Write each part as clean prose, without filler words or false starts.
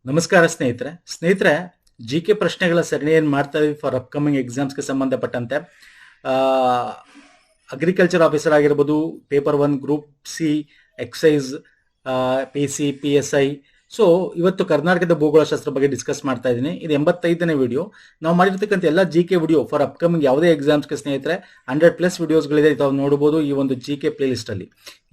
ನಮಸ್ಕಾರ ಸ್ನೇಹಿತರೆ G K ಪ್ರಶ್ನೆಗಳ ಸರಣಿ ಏನ್ ಮಾಡ್ತಾ ಇದೀವಿ ಫಾರ್ ಅಪ್ಕಮಿಂಗ್ ಎಕ್ಸಾಮ್ಸ್ಗೆ ಸಂಬಂಧಪಟ್ಟಂತೆ ಅಗ್ರಿಕಲ್ಚರ್ ಆಫೀಸರ್ ಆಗಿರ್ಬೋದು, paper 1 group C, excise, PC, PSI. So ಇವತ್ತು ಕರ್ನಾಟಕದ ಭೂಗೋಳಶಾಸ್ತ್ರ ಬಗ್ಗೆ ಡಿಸ್ಕಸ್ ಮಾಡ್ತಾ ಇದ್ದೀನಿ. ಇದು 85ನೇ ವಿಡಿಯೋ. ನಾವು ಮಾಡಿರ್ತಕ್ಕಂಥ ಎಲ್ಲ G K video for upcoming ಯಾವುದೇ ಎಕ್ಸಾಮ್ಸ್ಗೆ ಸ್ನೇಹಿತರೆ 100+ ವಿಡಿಯೋಸ್ಗಳಿದೆ, ತಾವು ನೋಡಬಹುದು ಈ ಒಂದು ಜಿ ಕೆ ಪ್ಲೇ ಲಿಸ್ಟ್ ಅಲ್ಲಿ.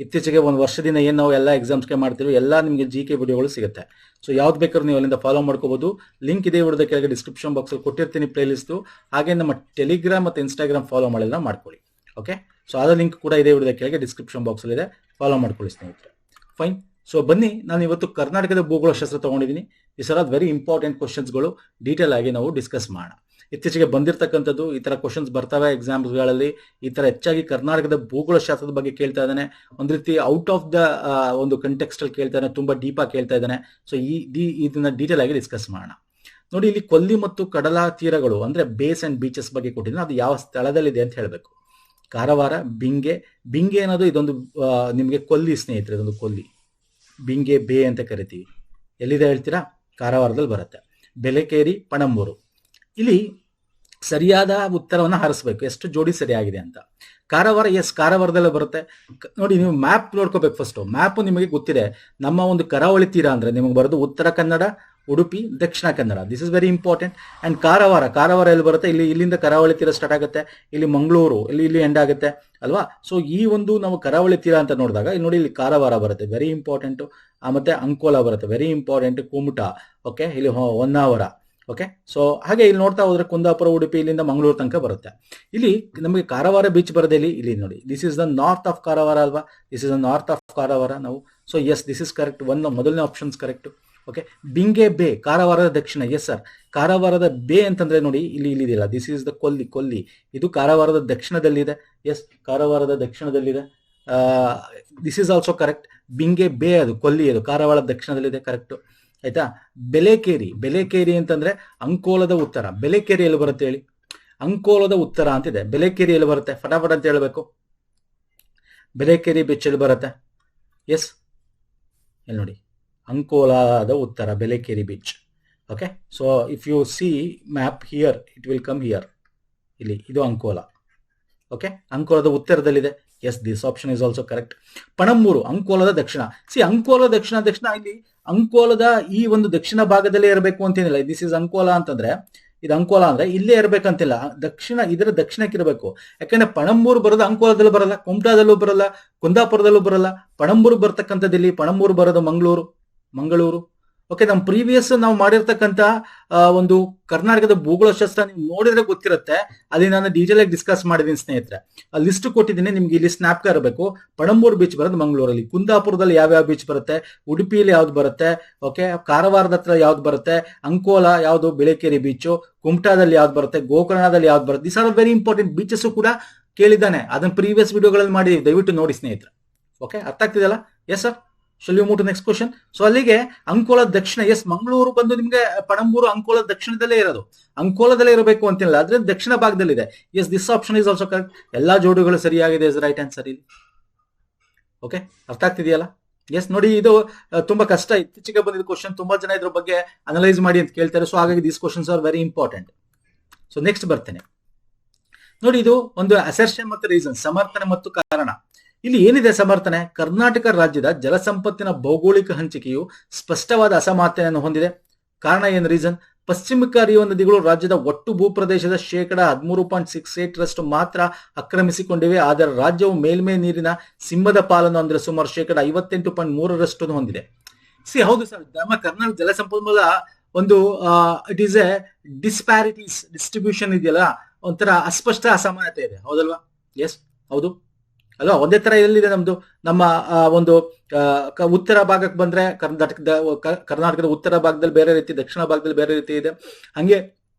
ಇತ್ತೀಚೆಗೆ ಒಂದು ವರ್ಷದಿಂದ ಏನು ನಾವು ಎಲ್ಲ ಎಕ್ಸಾಮ್ಸ್ಗೆ ಮಾಡ್ತೀವಿ ಎಲ್ಲ ನಿಮಗೆ ಜಿ ಕೆ ವಿಡಿಯೋಗಳು ಸಿಗುತ್ತೆ. ಸೊ ಯಾವ್ದು ಬೇಕಾದ್ರೂ ನೀವು ಅಲ್ಲಿಂದ ಫಾಲೋ ಮಾಡ್ಕೋಬಹುದು. ಲಿಂಕ್ ಇದೆ ವಿಡಿಯೋದ ಕೆಳಗೆ ಡಿಸ್ಕ್ರಿಪ್ಷನ್ ಬಾಕ್ಸ್ ಅಲ್ಲಿ ಕೊಟ್ಟಿರ್ತೀನಿ ಪ್ಲೇ ಲಿಸ್ಟ್. ಹಾಗೆ ನಮ್ಮ ಟೆಲಿಗ್ರಾಮ್ ಮತ್ತು ಇನ್ಸ್ಟಾಗ್ರಾಮ್ ಫಾಲೋ ಮಾಡಿಲ್ಲ ಮಾಡ್ಕೊಳ್ಳಿ. ಓಕೆ, ಸೊ ಅದ ಲಿಂಕ್ ಕೂಡ ಇದೇ ವಿಡಿಯೋದ ಕೆಳಗೆ ಡಿಸ್ಕ್ರಿಪ್ಷನ್ ಬಾಕ್ಸ್ ಅಲ್ಲಿ ಇದೆ, ಫಾಲೋ ಮಾಡ್ಕೊಳ್ಳಿ ಸ್ನೇಹಿತರೆ. ಫೈನ್. ಸೊ ಬನ್ನಿ, ನಾನು ಇವತ್ತು ಕರ್ನಾಟಕದ ಭೂಗೋಳಶಾಸ್ತ್ರ ತಗೊಂಡಿದ್ದೀನಿ. ಈ ಸಲ ವೆರಿ ಇಂಪಾರ್ಟೆಂಟ್ ಕ್ವಶನ್ಸ್ಗಳು ಡೀಟೇಲ್ ಆಗಿ ನಾವು ಡಿಸ್ಕಸ್ ಮಾಡೋಣ. ಇತ್ತೀಚೆಗೆ ಬಂದಿರತಕ್ಕಂಥದ್ದು ಈ ತರ ಕ್ವಶನ್ಸ್ ಬರ್ತವೆ ಎಕ್ಸಾಮ್ಸ್ಗಳಲ್ಲಿ. ಈ ತರ ಹೆಚ್ಚಾಗಿ ಕರ್ನಾಟಕದ ಭೂಗೋಳಶಾಸ್ತ್ರದ ಬಗ್ಗೆ ಕೇಳ್ತಾ ಇದ್ದಾನೆ. ಒಂದು ರೀತಿ ಔಟ್ ಆಫ್ ದ ಒಂದು ಕಂಟೆಕ್ಸ್ಟ್ ಅಲ್ಲಿ ಕೇಳ್ತಾ ಇದ್ದಾನೆ, ತುಂಬಾ ಡೀಪ್ ಆಗಿ ಕೇಳ್ತಾ ಇದ್ದಾನೆ. ಸೊ ಇದನ್ನ ಡೀಟೇಲ್ ಆಗಿ ಡಿಸ್ಕಸ್ ಮಾಡೋಣ. ನೋಡಿ, ಇಲ್ಲಿ ಕೊಲ್ಲಿ ಮತ್ತು ಕಡಲ ತೀರಗಳು ಅಂದ್ರೆ ಬೇಸ್ ಅಂಡ್ ಬೀಚಸ್ ಬಗ್ಗೆ ಕೊಟ್ಟಿದ್ದೀನಿ. ಅದು ಯಾವ ಸ್ಥಳದಲ್ಲಿದೆ ಅಂತ ಹೇಳಬೇಕು. ಕಾರವಾರ, ಬಿಂಗೆ ಅನ್ನೋದು ಇದೊಂದು ನಿಮಗೆ ಕೊಲ್ಲಿ ಸ್ನೇಹಿತರೆ, ಇದೊಂದು ಕೊಲ್ಲಿ. ಬಿಂಗೆ ಬೇ ಅಂತ ಕರಿತೀವಿ. ಎಲ್ಲಿದೆ ಹೇಳ್ತೀರಾ? ಕಾರವಾರದಲ್ಲಿ ಬರುತ್ತೆ. ಬೆಲೆಕೇರಿ, ಪಣಂಬೂರು. ಇಲ್ಲಿ ಸರಿಯಾದ ಉತ್ತರವನ್ನು ಹರಿಸಬೇಕು, ಎಷ್ಟು ಜೋಡಿ ಸರಿಯಾಗಿದೆ ಅಂತ. ಕಾರವಾರ, ಎಸ್, ಕಾರವಾರದಲ್ಲೇ ಬರುತ್ತೆ. ನೋಡಿ, ನೀವು ಮ್ಯಾಪ್ ನೋಡ್ಕೋಬೇಕು ಫಸ್ಟ್. ಮ್ಯಾಪ್ ನಿಮಗೆ ಗೊತ್ತಿದೆ. ನಮ್ಮ ಒಂದು ಕರಾವಳಿ ತೀರ ಅಂದ್ರೆ ನಿಮಗೆ ಬರೋದು Uttara Kannada, Udupi, Dakshina Kannada. This is very important. And Karwar ಎಲ್ಲಿ ಬರುತ್ತೆ? ಇಲ್ಲಿಂದ ಕರಾವಳಿ ತೀರ ಸ್ಟಾರ್ಟ್ ಆಗುತ್ತೆ. ಇಲ್ಲಿ ಮಂಗಳೂರು, ಇಲ್ಲಿ ಎಂಡ್ ಆಗುತ್ತೆ ಅಲ್ವಾ? ಸೊ ಈ ಒಂದು ನಾವು ಕರಾವಳಿ ತೀರ ಅಂತ ನೋಡಿದಾಗ ಇಲ್ಲಿ ನೋಡಿ, ಇಲ್ಲಿ ಕಾರವಾರ ಬರುತ್ತೆ, ವೆರಿ ಇಂಪಾರ್ಟೆಂಟ್. ಮತ್ತೆ ಅಂಕೋಲಾ ಬರುತ್ತೆ, ವೆರಿ ಇಂಪಾರ್ಟೆಂಟ್. ಕುಮಟಾ, ಓಕೆ, ಇಲ್ಲಿ ಹೊನ್ನಾವರ, ಓಕೆ. ಸೊ ಹಾಗೆ ಇಲ್ಲಿ ನೋಡ್ತಾ ಹೋದ್ರೆ ಕುಂದಾಪುರ, ಉಡುಪಿ, ಇಲ್ಲಿಂದ ಮಂಗಳೂರು ತನಕ ಬರುತ್ತೆ. ಇಲ್ಲಿ ನಮಗೆ ಕಾರವಾರ ಬೀಚ್ ಬರೋದೇ ಇಲ್ಲಿ ನೋಡಿ, this is the north of Karwar ಅಲ್ವಾ? This is the north of Karwar ನಾವು. So yes, this is correct. ಮೊದಲನೇ options correct. Okay. Binge bay, ಕಾರವಾರದ ದಕ್ಷಿಣ. ಎಸ್ ಸರ್, ಕಾರವಾರದ ಬೇ ಅಂತಂದ್ರೆ ನೋಡಿ, ಇಲ್ಲಿ ಇದೆಯಲ್ಲ, ದಿಸ್ ಇಸ್ ದ ಕೊಲ್ಲಿ. ಇದು ಕಾರವಾರದ ದಕ್ಷಿಣದಲ್ಲಿದೆ. ಎಸ್, ಕಾರವಾರದ ದಕ್ಷಿಣದಲ್ಲಿದೆ. This is also correct. Binge bay ಅದು ಕೊಲ್ಲಿ, ಅದು ಕಾರವಾರದ ದಕ್ಷಿಣದಲ್ಲಿದೆ, ಕರೆಕ್ಟ್. ಆಯ್ತಾ? ಬೆಲೆಕೇರಿ ಅಂತಂದ್ರೆ ಅಂಕೋಲದ ಉತ್ತರ. ಬೆಲೆಕೇರಿ ಎಲ್ಲಿ ಬರುತ್ತೆ ಹೇಳಿ? ಅಂಕೋಲದ ಉತ್ತರ ಅಂತಿದೆ. ಬೆಲೆಕೇರಿ ಎಲ್ಲಿ ಬರುತ್ತೆ? ಫಟಾಫಟ್ ಅಂತ ಹೇಳ್ಬೇಕು. ಬೆಲೆಕೇರಿ ಬೀಚ್ ಎಲ್ಲಿ ಬರುತ್ತೆ? ಎಸ್, ಎಲ್ಲಿ ನೋಡಿ, ಅಂಕೋಲಾದ ಉತ್ತರ, Belekeri beach. Okay. So if you see map here, it will come here. ಇಲ್ಲಿ ಇದು ಅಂಕೋಲಾ. ಓಕೆ, ಅಂಕೋಲದ ಉತ್ತರದಲ್ಲಿದೆ. Yes, this option is also correct. Panambur, ಅಂಕೋಲದ ದಕ್ಷಿಣ. ಅಂಕೋಲದ ದಕ್ಷಿಣ ಇಲ್ಲಿ ಅಂಕೋಲದ ಈ ಒಂದು ದಕ್ಷಿಣ ಭಾಗದಲ್ಲೇ ಇರಬೇಕು ಅಂತೇನಿಲ್ಲ. ದಿಸ್ ಇಸ್ ಅಂಕೋಲಾ ಅಂತಂದ್ರೆ, ಇದು ಅಂಕೋಲಾ ಅಂದ್ರೆ ಇಲ್ಲೇ ಇರ್ಬೇಕಂತಿಲ್ಲ, ಇದರ ದಕ್ಷಿಣಕ್ಕೆ ಇರಬೇಕು. ಯಾಕಂದ್ರೆ ಪಣಂಬೂರು ಬರೋದು ಅಂಕೋಲಾದಲ್ಲೂ ಬರಲ್ಲ, ಕುಮಟಾದಲ್ಲೂ ಬರಲ್ಲ, ಕುಂದಾಪುರದಲ್ಲೂ ಬರಲ್ಲ. ಪಣಂಬೂರು ಬರ್ತಕ್ಕಂಥದ್ದು ಪಣಂಬೂರು ಬರೋದು ಮಂಗಳೂರು. ಓಕೆ, ನಮ್ಮ ಪ್ರೀವಿಯಸ್ ನಾವು ಮಾಡಿರ್ತಕ್ಕಂಥ ಒಂದು ಕರ್ನಾಟಕದ ಭೂಗೋಳಶಾಸ್ತ್ರ ನೀವು ನೋಡಿದ್ರೆ ಗೊತ್ತಿರುತ್ತೆ. ಅಲ್ಲಿ ನಾನು ಡೀಟೇಲ್ ಆಗಿ ಡಿಸ್ಕಸ್ ಮಾಡಿದ್ದೀನಿ ಸ್ನೇಹಿತರೆ. ಆ ಲಿಸ್ಟ್ ಕೊಟ್ಟಿದ್ದೀನಿ ನಿಮ್ಗೆ. ಇಲ್ಲಿ ಸ್ನ್ಯಾಪ್ ಇರಬೇಕು. ಪಣಂಬೂರು ಬೀಚ್ ಬರೋದು ಮಂಗಳೂರಲ್ಲಿ. ಕುಂದಾಪುರದಲ್ಲಿ ಯಾವ್ಯಾವ ಬೀಚ್ ಬರುತ್ತೆ, ಉಡುಪಿಯಲ್ಲಿ ಯಾವ್ದು ಬರುತ್ತೆ, ಓಕೆ, ಕಾರವಾರದ ಹತ್ರ ಯಾವ್ದು ಬರುತ್ತೆ, ಅಂಕೋಲಾ ಯಾವ್ದು, ಬೆಳೆಕೇರಿ ಬೀಚು, ಕುಮಟಾದಲ್ಲಿ ಯಾವ್ದು ಬರುತ್ತೆ, ಗೋಕರ್ಣದಲ್ಲಿ ಯಾವ್ದು ಬರುತ್ತೆ. This are very important. Beaches ಕೂಡ ಕೇಳಿದ್ದಾನೆ, ಅದನ್ನ ಪ್ರೀವಿಯಸ್ ವಿಡಿಯೋಗಳಲ್ಲಿ ಮಾಡಿ, ದಯವಿಟ್ಟು ನೋಡಿ ಸ್ನೇಹಿತರೆ. ಓಕೆ, ಅರ್ಥ ಆಗ್ತಿದೆಯಲ್ಲ? Yes sir. Shall you move to next question. So ಅಲ್ಲಿಗೆ ಅಂಕೋಲದ ದಕ್ಷಿಣ. ಎಸ್, ಮಂಗಳೂರು ಬಂದು ನಿಮ್ಗೆ ಪಣಂಬೂರು ಅಂಕೋಲದ ದಕ್ಷಿಣದಲ್ಲೇ ಇರೋದು. ಅಂಕೋಲದಲ್ಲೇ ಇರಬೇಕು ಅಂತಿಲ್ಲ, ಆದ್ರೆ ದಕ್ಷಿಣ ಭಾಗದಲ್ಲಿದೆ. Yes, this option is also correct. ಎಲ್ಲಾ ಜೋಡಿಗಳು ಸರಿಯಾಗಿದೆ, ಇಸ್ ರೈಟ್ ಆನ್ಸರ್ ಇಲ್ಲಿ. ಓಕೆ, ಅರ್ಥ ಆಗ್ತಿದೆಯಲ್ಲ? ಎಸ್, ನೋಡಿ, ಇದು ತುಂಬಾ ಕಷ್ಟ. ಇತ್ತೀಚೆಗೆ ಬಂದಿದ್ದ ಕ್ವಶನ್, ತುಂಬಾ ಜನ ಇದ್ರ ಬಗ್ಗೆ ಅನಲೈಸ್ ಮಾಡಿ ಅಂತ ಕೇಳ್ತಾರೆ. ಸೊ ಹಾಗಾಗಿ these questions are very important. So next ಬರ್ತೇನೆ. ನೋಡಿ, ಇದು ಒಂದು ಅಸರ್ಷನ್ ಮತ್ತು ರೀಸನ್, ಸಮರ್ಥನೆ ಮತ್ತು ಕಾರಣ. ಇಲ್ಲಿ ಏನಿದೆ ಸಮರ್ಥನೆ? ಕರ್ನಾಟಕ ರಾಜ್ಯದ ಜಲಸಂಪತ್ತಿನ ಭೌಗೋಳಿಕ ಹಂಚಿಕೆಯು ಸ್ಪಷ್ಟವಾದ ಅಸಮಾನತೆಯನ್ನು ಹೊಂದಿದೆ. ಕಾರಣ ಏನು? ರೀಸನ್, ಪಶ್ಚಿಮಕ್ಕೆ ಹರಿಯುವ ನದಿಗಳು ರಾಜ್ಯದ ಒಟ್ಟು ಭೂಪ್ರದೇಶದ 13.68% ಮಾತ್ರ ಆಕ್ರಮಿಸಿಕೊಂಡಿವೆ. ಆದರೆ ರಾಜ್ಯವು ಮೇಲ್ಮೈ ನೀರಿನ ಸಿಂಹದ ಪಾಲನ್ನು ಅಂದ್ರೆ ಸುಮಾರು 58.3% ಹೊಂದಿದೆ. ಹೌದು ಸರ್, ನಮ್ಮ ಕರ್ನಾಟಕ ಜಲಸಂಪನ್ಮೂಲ ಒಂದು ಇಟ್ ಈಸ್ ಎ ಡಿಸ್ಟ್ರಿಬ್ಯೂಷನ್ ಇದೆಯಲ್ಲ, ಒಂಥರ ಅಸ್ಪಷ್ಟ ಅಸಮಾನತೆ ಇದೆ, ಹೌದಲ್ವಾ? ಎಸ್, ಹೌದು ಅಲ್ವಾ? ಒಂದೇ ತರ ಎಲ್ಲಿದೆ ನಮ್ದು? ನಮ್ಮ ಒಂದು ಉತ್ತರ ಭಾಗಕ್ಕೆ ಬಂದ್ರೆ ಕರ್ನಾಟಕದ ಉತ್ತರ ಭಾಗದಲ್ಲಿ ಬೇರೆ ರೀತಿ, ದಕ್ಷಿಣ ಭಾಗದಲ್ಲಿ ಬೇರೆ ರೀತಿ ಇದೆ. ಹಂಗೆ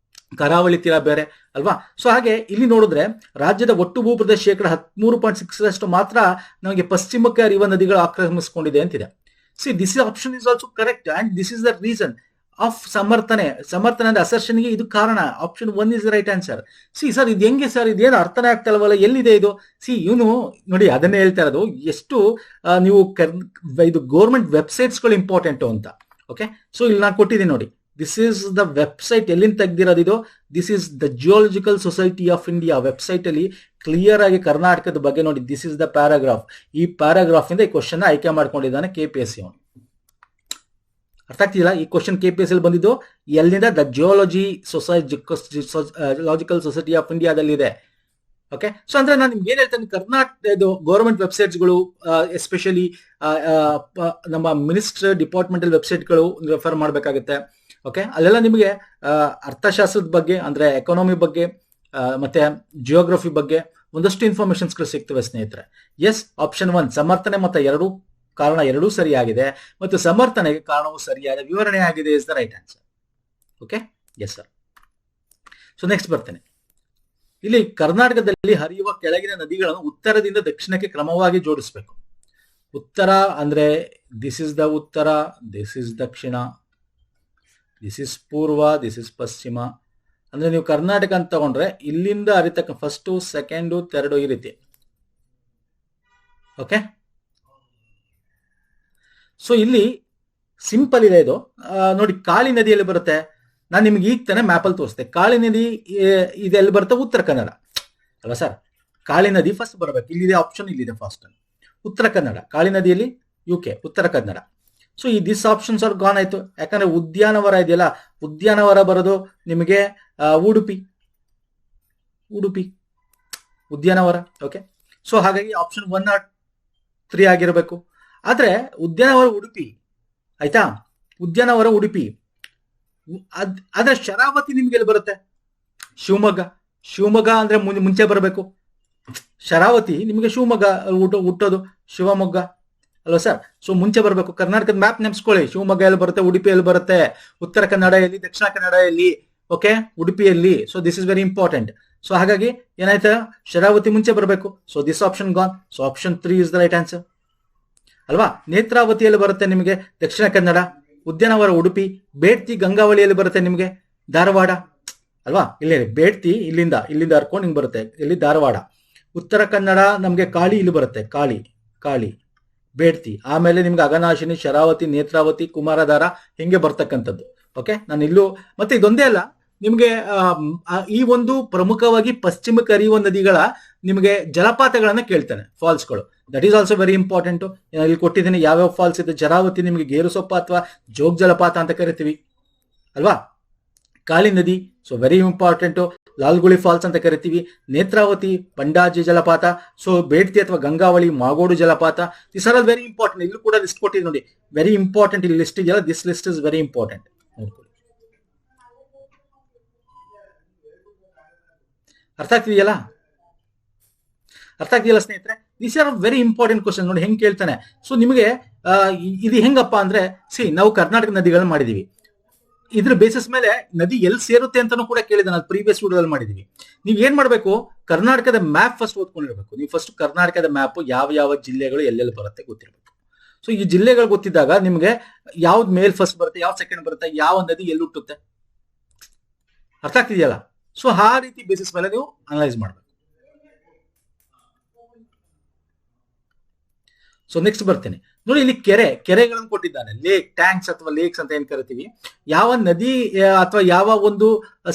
ಕರಾವಳಿ ತೀರ ಬೇರೆ ಅಲ್ವಾ? ಸೊ ಹಾಗೆ ಇಲ್ಲಿ ನೋಡಿದ್ರೆ ರಾಜ್ಯದ ಒಟ್ಟು ಭೂಪ್ರದೇಶ 13.6% ಮಾತ್ರ ನಮಗೆ ಪಶ್ಚಿಮಕ್ಕೆ ಹರಿಯುವ ನದಿಗಳು ಆಕ್ರಮಿಸಿಕೊಂಡಿದೆ ಅಂತಿದೆ. This option is also correct and this is the reason. Of ಸಮರ್ಥನೆ ಅಂದ್ರೆ ಅಸರ್ಷನ್ಗೆ ಇದು ಕಾರಣ. Option 1 is right answer. Sir ಇದು ಹೆಂಗೆ ಸರ್, ಇದೇನು ಅರ್ಥನೇ ಆಗ್ತಲ್ವಲ್ಲ, ಎಲ್ಲಿದೆ ಇದು? ಇವನು ನೋಡಿ ಅದನ್ನೇ ಹೇಳ್ತಾ ಇರೋದು, ಎಷ್ಟು ನೀವು ಇದು ಗೌರ್ಮೆಂಟ್ ವೆಬ್ಸೈಟ್ಸ್ಗಳು ಇಂಪಾರ್ಟೆಂಟು ಅಂತ. ಓಕೆ, ಸೊ ಇಲ್ಲಿ ನಾನು ಕೊಟ್ಟಿದ್ದೀನಿ ನೋಡಿ, ದಿಸ್ ಈಸ್ ದ ವೆಬ್ಸೈಟ್. ಎಲ್ಲಿಂದ ತೆಗ್ದಿರೋದು ಇದು? This is the geological society of India website ಅಲ್ಲಿ ಕ್ಲಿಯರ್ ಆಗಿ ಕರ್ನಾಟಕದ ಬಗ್ಗೆ ನೋಡಿ. This is the paragraph. ಈ ಪ್ಯಾರಾಗ್ರಾಫ್ ಇಂದ ಈ ಕ್ವಶನ್ ಆಯ್ಕೆ ಮಾಡ್ಕೊಂಡಿದ್ದಾನೆ KPSC ಅವನು. ಅರ್ಥ ಆಗ್ತಿಲ್ಲ? ಈ ಕ್ವಶನ್ KPSC ಅಲ್ಲಿ ಬಂದಿದ್ದು ಎಲ್ಲಿಂದ? The geology logical society of ಇಂಡಿಯಾದಲ್ಲಿದೆ. ಓಕೆ, ಸೊ ಅಂದ್ರೆ ನಾನು ನಿಮ್ಗೆ ಏನ್ ಹೇಳ್ತೇನೆ, ಕರ್ನಾಟಕದ ಗೌರ್ಮೆಂಟ್ ವೆಬ್ಸೈಟ್ಸ್ಗಳು, ಎಸ್ಪೆಷಲಿ ನಮ್ಮ ಮಿನಿಸ್ಟರ್ ಡಿಪಾರ್ಟ್ಮೆಂಟಲ್ ವೆಬ್ಸೈಟ್ಗಳು ರೆಫರ್ ಮಾಡಬೇಕಾಗುತ್ತೆ. ಓಕೆ, ಅಲ್ಲೆಲ್ಲ ನಿಮಗೆ ಅರ್ಥಶಾಸ್ತ್ರದ ಬಗ್ಗೆ ಅಂದ್ರೆ ಎಕಾನಮಿ ಬಗ್ಗೆ ಮತ್ತೆ ಜಿಯೋಗ್ರಫಿ ಬಗ್ಗೆ ಒಂದಷ್ಟು ಇನ್ಫಾರ್ಮೇಶನ್ಸ್ಗಳು ಸಿಗ್ತವೆ ಸ್ನೇಹಿತರೆ. ಎಸ್, ಆಪ್ಷನ್ 1 ಸಮರ್ಥನೆ ಮತ್ತು ಕಾರಣ ಎರಡೂ ಸರಿಯಾಗಿದೆ, ಮತ್ತು ಸಮರ್ಥನೆಗೆ ಕಾರಣವು ಸರಿಯಾದ ವಿವರಣೆ ಆಗಿದೆ is the right answer. Okay, yes sir. So next ಬರ್ತೇನೆ. ಇಲ್ಲಿ ಕರ್ನಾಟಕದಲ್ಲಿ ಹರಿಯುವ ಕೆಳಗಿನ ನದಿಗಳನ್ನು ಉತ್ತರದಿಂದ ದಕ್ಷಿಣಕ್ಕೆ ಕ್ರಮವಾಗಿ ಜೋಡಿಸಬೇಕು. ಉತ್ತರ ಅಂದ್ರೆ ದಿಸ್ ಇಸ್ ದ ಉತ್ತರ, this is Dakshina, this is ಪೂರ್ವ, ದಿಸ್ ಇಸ್ ಪಶ್ಚಿಮ. ಅಂದ್ರೆ ನೀವು ಕರ್ನಾಟಕ ಅಂತ ತಗೊಂಡ್ರೆ ಇಲ್ಲಿಂದ ಹರಿತಕ್ಕ ಫಸ್ಟ್, ಸೆಕೆಂಡ್, ಥರ್ಡ್ ಈ ರೀತಿ. ಓಕೆ, ಸೊ ಇಲ್ಲಿ ಸಿಂಪಲ್ ಇದೆ ಇದು. ನೋಡಿ, ಕಾಳಿ ನದಿಯಲ್ಲಿ ಬರುತ್ತೆ. ನಾನು ನಿಮ್ಗೆ ಈಗ ತಾನೇ ಮ್ಯಾಪಲ್ಲಿ ತೋರಿಸ್ತೆ. ಕಾಳಿ ನದಿ ಇದೆಲ್ಲಿ ಬರುತ್ತೆ? ಉತ್ತರ ಕನ್ನಡ ಅಲ್ವಾ ಸರ್? ಕಾಳಿ ನದಿ ಫಸ್ಟ್ ಬರಬೇಕು. ಇಲ್ಲಿದೆ ಆಪ್ಷನ್, ಇಲ್ಲಿದೆ ಫಸ್ಟ್ ಉತ್ತರ ಕನ್ನಡ. ಕಾಳಿ ನದಿಯಲ್ಲಿ UK, ಉತ್ತರ ಕನ್ನಡ. ಸೊ ಈ ದಿಸ್ ಆಪ್ಷನ್ಸ್ ಆರ್ ಗಾನ್ ಆಯ್ತು. ಯಾಕಂದ್ರೆ ಉದ್ಯಾನವರ ಇದೆಯಲ್ಲ, ಉದ್ಯಾನವರ ಬರೋದು ನಿಮಗೆ ಉಡುಪಿ ಉದ್ಯಾನವರ. ಓಕೆ, ಸೊ ಹಾಗಾಗಿ ಆಪ್ಷನ್ 1 or 3 ಆಗಿರಬೇಕು. ಆದ್ರೆ ಉದ್ಯಾನವರ ಉಡುಪಿ ಆಯ್ತಾ, ಉದ್ಯಾನವರ ಉಡುಪಿ. ಆದ್ರೆ ಶರಾವತಿ ನಿಮ್ಗೆ ಎಲ್ಲಿ ಬರುತ್ತೆ? ಶಿವಮೊಗ್ಗ ಅಂದ್ರೆ ಮುಂಚೆ ಬರಬೇಕು. ಶರಾವತಿ ನಿಮಗೆ ಶಿವಮೊಗ್ಗ ಹುಟ್ಟೋದು, ಶಿವಮೊಗ್ಗ ಅಲ್ವಾ ಸರ್? ಸೊ ಮುಂಚೆ ಬರಬೇಕು. ಕರ್ನಾಟಕದ ಮ್ಯಾಪ್ ನೆನ್ಸ್ಕೊಳ್ಳಿ. ಶಿವಮೊಗ್ಗ ಎಲ್ಲಿ ಬರುತ್ತೆ? ಉಡುಪಿ ಎಲ್ಲಿ ಬರುತ್ತೆ? ಉತ್ತರ ಕನ್ನಡ ಎಲ್ಲಿ? ದಕ್ಷಿಣ ಕನ್ನಡ ಎಲ್ಲಿ? ಓಕೆ, ಉಡುಪಿಯಲ್ಲಿ. So this is very important. So ಹಾಗಾಗಿ ಏನಾಯ್ತಾ, ಶರಾವತಿ ಮುಂಚೆ ಬರಬೇಕು. So this option gone. So option 3 is the right answer ಅಲ್ವಾ? ನೇತ್ರಾವತಿಯಲ್ಲಿ ಬರುತ್ತೆ ನಿಮಗೆ ದಕ್ಷಿಣ ಕನ್ನಡ. ಉದ್ಯಾನವರ ಉಡುಪಿ. ಬೇಡ್ತಿ ಗಂಗಾವಳಿಯಲ್ಲಿ ಬರುತ್ತೆ ನಿಮಗೆ ಧಾರವಾಡ ಅಲ್ವಾ? ಇಲ್ಲಿ ಬೇಡ್ತಿ ಇಲ್ಲಿಂದ ಹರ್ಕೊಂಡು ಹಿಂಗ್ ಬರುತ್ತೆ, ಇಲ್ಲಿ ಧಾರವಾಡ. ಉತ್ತರ ಕನ್ನಡ ನಮಗೆ ಕಾಳಿ ಇಲ್ಲಿ ಬರುತ್ತೆ, ಕಾಳಿ ಬೇಡ್ತಿ. ಆಮೇಲೆ ನಿಮ್ಗೆ ಅಘನಾಶಿನಿ, ಶರಾವತಿ, ನೇತ್ರಾವತಿ, ಕುಮಾರಧಾರ ಹಿಂಗೆ ಬರ್ತಕ್ಕಂಥದ್ದು. ಓಕೆ, ನಾನು ಇಲ್ಲೂ ಮತ್ತೆ ಇದೊಂದೇ ಅಲ್ಲ, ನಿಮಗೆ ಈ ಒಂದು ಪ್ರಮುಖವಾಗಿ ಪಶ್ಚಿಮಕ್ಕೆ ಹರಿಯುವ ನದಿಗಳ ನಿಮಗೆ ಜಲಪಾತಗಳನ್ನ ಕೇಳ್ತಾನೆ, ಫಾಲ್ಸ್ಗಳು. That is also very important. ಇಲ್ಲಿ ಕೊಟ್ಟಿದ್ದೀನಿ ಯಾವ್ಯಾವ ಫಾಲ್ಸ್ ಇದೆ. ಶರಾವತಿ ನಿಮಗೆ ಗೇರುಸೊಪ್ಪ ಅಥವಾ ಜೋಗ್ ಜಲಪಾತ ಅಂತ ಕರಿತೀವಿ ಅಲ್ವಾ? ಕಾಳಿ ನದಿ, ಸೊ ವೆರಿ ಇಂಪಾರ್ಟೆಂಟು. ಲಾಲ್ಗುಳಿ ಫಾಲ್ಸ್ ಅಂತ ಕರಿತೀವಿ. ನೇತ್ರಾವತಿ ಪಂಡಾಜಿ ಜಲಪಾತ. ಸೊ ಬೇಡ್ತಿ ಅಥವಾ ಗಂಗಾವಳಿ ಮಾಗೋಡು ಜಲಪಾತ. This are all very important. ಇಲ್ಲೂ ಕೂಡ ಲಿಸ್ಟ್ ಕೊಟ್ಟಿದೆ ನೋಡಿ, ವೆರಿ ಇಂಪಾರ್ಟೆಂಟ್. ಇಲ್ಲಿ ಲಿಸ್ಟ್ ಇದೆಯಲ್ಲ, this list is very important. ಅರ್ಥ ಆಗ್ತಿದೆಯಲ್ಲ ಸ್ನೇಹಿತರೆ? This are very important question. ನೋಡಿ ಹೆಂಗ್ ಕೇಳ್ತಾನೆ. ಸೊ ನಿಮಗೆ ಇದು ಹೆಂಗಪ್ಪ ಅಂದ್ರೆ, ನಾವು ಕರ್ನಾಟಕ ನದಿಗಳನ್ನ ಮಾಡಿದೀವಿ. ಇದ್ರ ಬೇಸಿಸ್ ಮೇಲೆ ನದಿ ಎಲ್ಲಿ ಸೇರುತ್ತೆ ಅಂತಾನು ಕೂಡ ಕೇಳಿದಾನೆ, ಅದು ಪ್ರೀವಿಯಸ್ ವಿಡಿಯೋದಲ್ಲಿ ಮಾಡಿದೀವಿ. ನೀವ್ ಏನ್ ಮಾಡ್ಬೇಕು, ಕರ್ನಾಟಕದ ಮ್ಯಾಪ್ ಫಸ್ಟ್ ಓದ್ಕೊಂಡಿರ್ಬೇಕು. ನೀವು ಫಸ್ಟ್ ಕರ್ನಾಟಕದ ಮ್ಯಾಪ್ ಯಾವ ಜಿಲ್ಲೆಗಳು ಎಲ್ಲೆಲ್ಲಿ ಬರುತ್ತೆ ಗೊತ್ತಿರಬೇಕು. ಸೊ ಈ ಜಿಲ್ಲೆಗಳು ಗೊತ್ತಿದ್ದಾಗ ನಿಮ್ಗೆ ಯಾವ್ದು ಮೇಲ್ ಫಸ್ಟ್ ಬರುತ್ತೆ, ಯಾವ್ದು ಸೆಕೆಂಡ್ ಬರುತ್ತೆ, ಯಾವ ನದಿ ಎಲ್ಲಿ ಹುಟ್ಟುತ್ತೆ. ಅರ್ಥ ಆಗ್ತಿದೆಯಲ್ಲ? ಸೊ ಆ ರೀತಿ ಬೇಸಿಸ್ ಮೇಲೆ ನೀವು ಅನಲೈಸ್ ಮಾಡ್ಬೇಕು. ಸೊ ನೆಕ್ಸ್ಟ್ ಬರ್ತೇನೆ ನೋಡಿ, ಇಲ್ಲಿ ಕೆರೆಗಳನ್ನು ಕೊಟ್ಟಿದ್ದಾನೆ. ಲೇಕ್, ಟ್ಯಾಂಕ್ಸ್ ಅಥವಾ ಲೇಕ್ಸ್ ಅಂತ ಏನ್ ಕರಿತೀವಿ. ಯಾವ ನದಿ ಅಥವಾ ಯಾವ ಒಂದು